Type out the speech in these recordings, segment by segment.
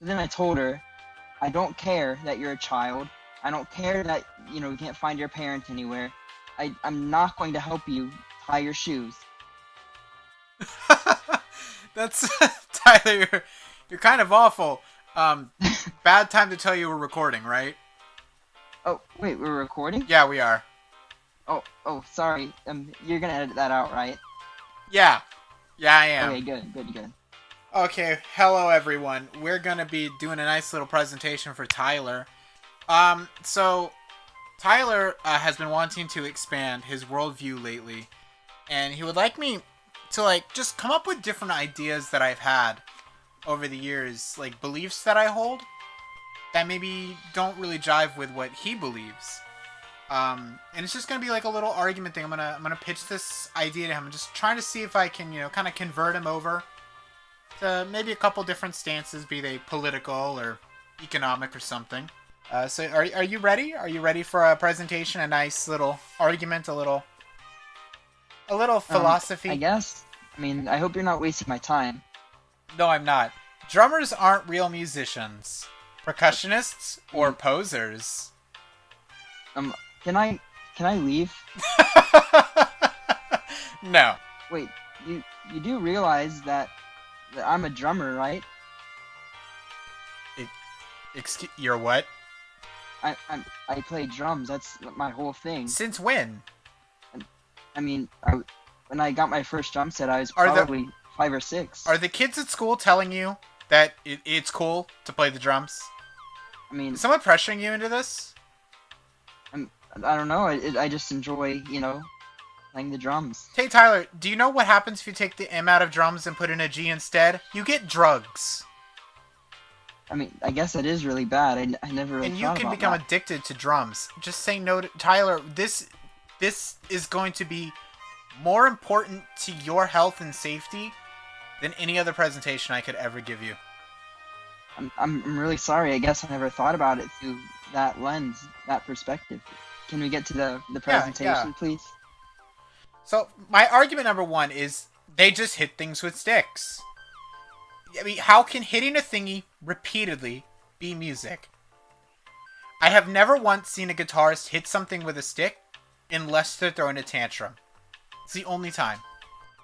But then I told her, I don't care that you're a child. I don't care that, you can't find your parent anywhere. I'm not going to help you tie your shoes. That's Tyler. You're kind of awful. Bad time to tell you we're recording, right? Oh, wait, we're recording? Yeah, we are. Oh, sorry. You're gonna edit that out, right? Yeah, I am. Okay, good. Okay, hello everyone. We're gonna be doing a nice little presentation for Tyler. So Tyler has been wanting to expand his worldview lately, and he would like me to just come up with different ideas that I've had over the years, like beliefs that I hold that maybe don't really jive with what he believes. And it's just gonna be like a little argument thing. I'm gonna pitch this idea to him. I'm just trying to see if I can, kind of convert him over to maybe a couple different stances, be they political or economic or something. So are you ready? Are you ready for a presentation? A nice little argument, a little philosophy? I guess. I mean, I hope you're not wasting my time. No, I'm not. Drummers aren't real musicians. Percussionists or posers. Can I leave? No. Wait, you do realize that I'm a drummer, right? You're what? I play drums. That's my whole thing. Since when? I mean, when I got my first drum set, I was probably 5 or 6. Are the kids at school telling you that it's cool to play the drums? I mean, is someone pressuring you into this? I don't know. I just enjoy, playing the drums. Hey, Tyler, do you know what happens if you take the M out of drums and put in a G instead? You get drugs. I mean, I guess that is really bad. I never really thought about that. And you can become addicted to drums. Just say no to... Tyler, this is going to be more important to your health and safety than any other presentation I could ever give you. I'm really sorry. I guess I never thought about it through that lens, that perspective. Can we get to the presentation, please? So, my argument number 1 is they just hit things with sticks. I mean, how can hitting a thingy repeatedly be music? I have never once seen a guitarist hit something with a stick unless they're throwing a tantrum. It's the only time.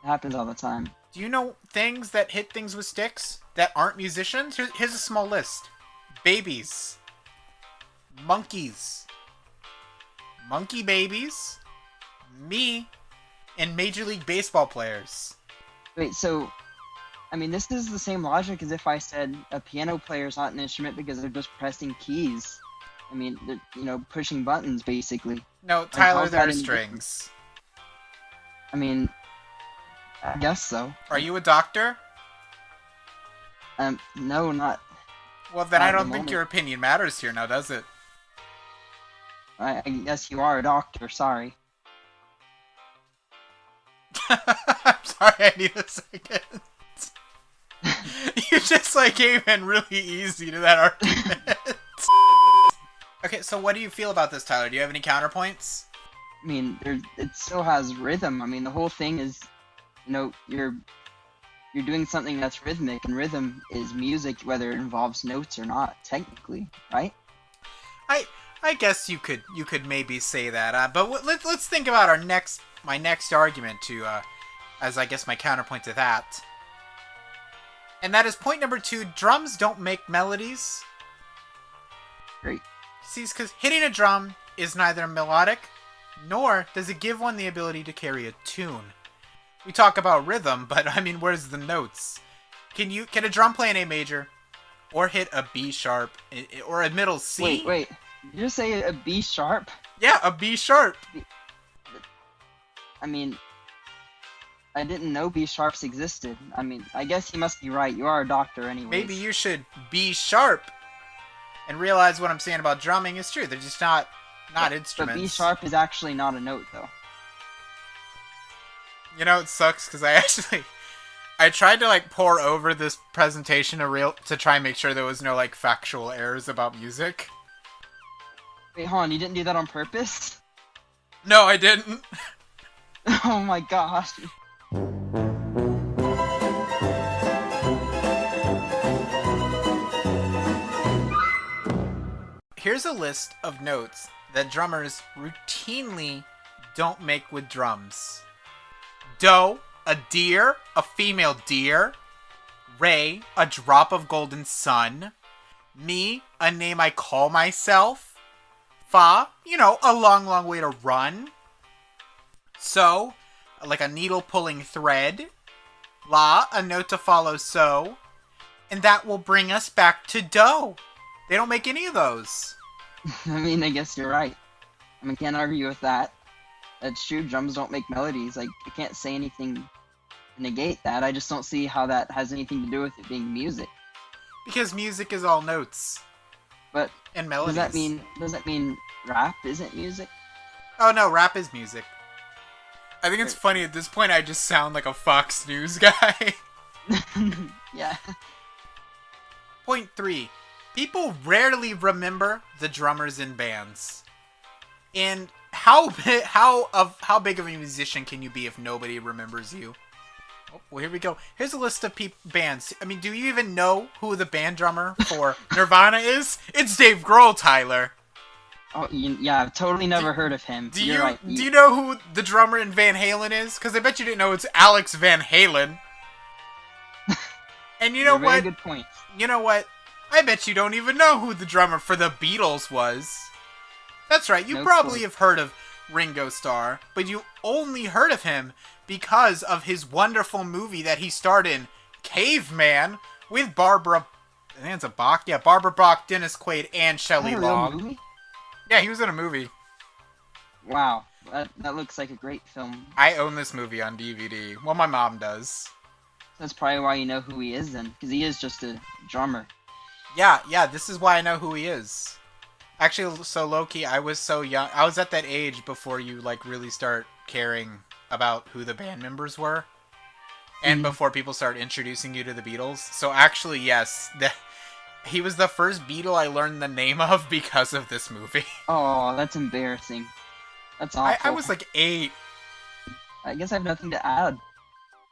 It happens all the time. Do you know things that hit things with sticks that aren't musicians? Here's a small list. Babies. Monkeys. Monkey babies. Me. And Major League Baseball players. Wait, so... I mean, this is the same logic as if I said a piano player is not an instrument because they're just pressing keys. I mean, they're, pushing buttons, basically. No, Tyler, there are strings. I mean, I guess so. Are you a doctor? No, not... Well, then I don't think your opinion matters here now, does it? I guess you are a doctor, sorry. I'm sorry, I need a second. You just came in really easy to that argument. Okay, so what do you feel about this, Tyler? Do you have any counterpoints? I mean, it still has rhythm. I mean, the whole thing is, you're doing something that's rhythmic, and rhythm is music, whether it involves notes or not, technically, right? I guess you could maybe say that, but let's think about my next argument as I guess my counterpoint to that. And that is point number 2, drums don't make melodies. Great. See, because hitting a drum is neither melodic, nor does it give one the ability to carry a tune. We talk about rhythm, but I mean, where's the notes? Can a drum play an A major? Or hit a B sharp? Or a middle C? Wait. Did you just say a B sharp? Yeah, a B sharp. I mean... I didn't know B sharps existed. I mean, I guess you must be right. You are a doctor anyways. Maybe you should be sharp and realize what I'm saying about drumming is true. They're just not instruments. But B sharp is actually not a note, though. It sucks because I tried to pour over this presentation to try and make sure there was no factual errors about music. Wait, hold on. You didn't do that on purpose? No, I didn't. Oh my gosh. here's a list of notes that drummers routinely don't make with drums. Do, a deer, a female deer. Re, a drop of golden sun. Mi, a name I call myself. Fa, a long, long way to run. So, like a needle pulling thread. La, a note to follow so. And that will bring us back to do. They don't make any of those. I mean, I guess you're right. I mean, can't argue with that. That's true, drums don't make melodies. Like, I can't say anything to negate that. I just don't see how that has anything to do with it being music. Because music is all notes. But and melodies. Does that mean rap isn't music? Oh no, rap is music. I think it's funny at this point I just sound like a Fox News guy. Yeah. Point 3. People rarely remember the drummers in bands. And how big of a musician can you be if nobody remembers you? Oh, well, here we go. Here's a list of bands. I mean, do you even know who the band drummer for Nirvana is? It's Dave Grohl, Tyler. Oh, yeah, I've totally never heard of him. Do you know who the drummer in Van Halen is? Because I bet you didn't know it's Alex Van Halen. And you know what? Very good point. You know what? I bet you don't even know who the drummer for the Beatles was. That's right, you probably have heard of Ringo Starr, but you only heard of him because of his wonderful movie that he starred in, Caveman, with Barbara... I think it's a Bach? Yeah, Barbara Bach, Dennis Quaid, and Shelley Long. Movie? Yeah, he was in a movie. Wow, that looks like a great film. I own this movie on DVD. Well, my mom does. That's probably why you know who he is then, because he is just a drummer. Yeah, this is why I know who he is. Actually, so low-key, I was so young. I was at that age before you, really start caring about who the band members were. And before people start introducing you to the Beatles. So actually, yes, he was the first Beatle I learned the name of because of this movie. Oh, that's embarrassing. That's awful. I was 8. I guess I have nothing to add.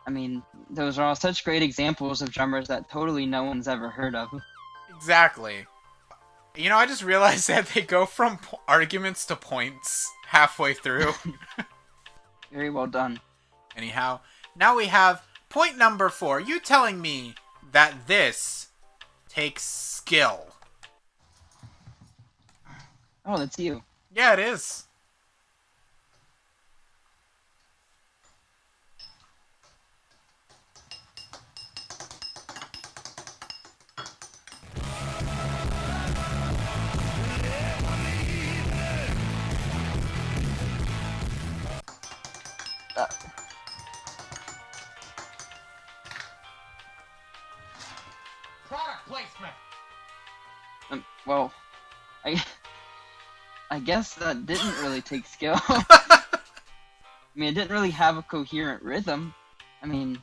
I mean, those are all such great examples of drummers that totally no one's ever heard of. Exactly. I just realized that they go from arguments to points halfway through. Very well done. Anyhow, now we have point number 4. You telling me that this takes skill. Oh, that's you. Yeah, it is. Product placement. Well, I guess that didn't really take skill. I mean, it didn't really have a coherent rhythm. It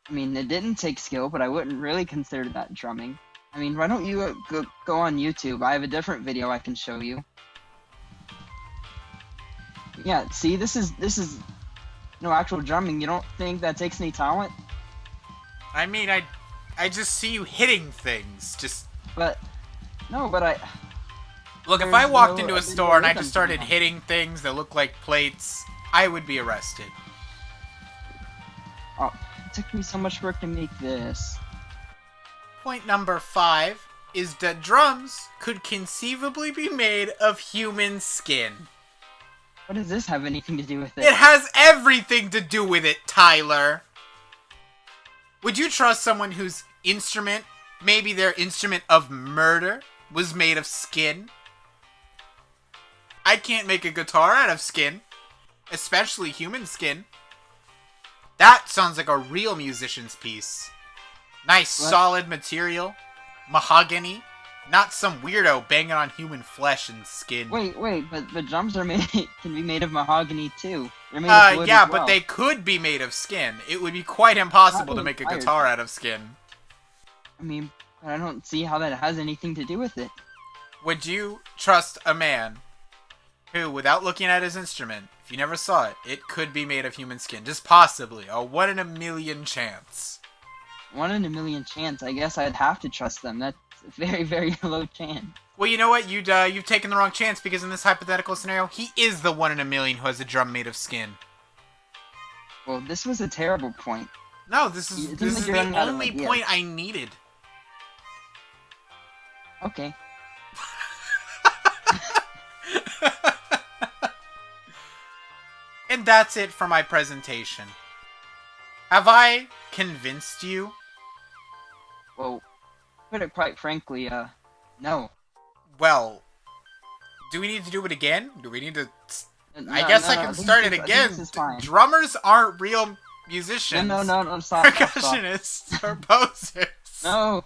didn't take skill, but I wouldn't really consider that drumming. I mean, why don't you go on YouTube? I have a different video I can show you. Yeah, see, this is no actual drumming. You don't think that takes any talent? I mean, I just see you hitting things. But Look, if I walked into a store and I just started hitting things that look like plates, I would be arrested. Oh, it took me so much work to make this. Point number 5 is that drums could conceivably be made of human skin. What does this have anything to do with it? It has everything to do with it, Tyler. Would you trust someone whose instrument, maybe their instrument of murder, was made of skin? I can't make a guitar out of skin, especially human skin. That sounds like a real musician's piece. Nice, what? Solid material, mahogany, not some weirdo banging on human flesh and skin. Wait, but the drums are can be made of mahogany too. They're made of wood yeah, as well. but they could be made of skin. It would be quite impossible to make a guitar out of skin. I mean, but I don't see how that has anything to do with it. Would you trust a man who, without looking at his instrument, if you never saw it, it could be made of human skin? Just possibly. A 1 in a million chance. 1 in a million chance. I guess I'd have to trust them. That's a very, very low chance. Well, you know what? You've taken the wrong chance because in this hypothetical scenario, he is the 1 in a million who has a drum made of skin. Well, this was a terrible point. No, this is the only point I needed. Okay. And that's it for my presentation. Have I convinced you? Well, put it quite frankly, no. Well, do we need to do it again? Do we need to... No, I guess I no, can start it again. This is fine. Drummers aren't real musicians. No, stop. Percussionists are posers. No.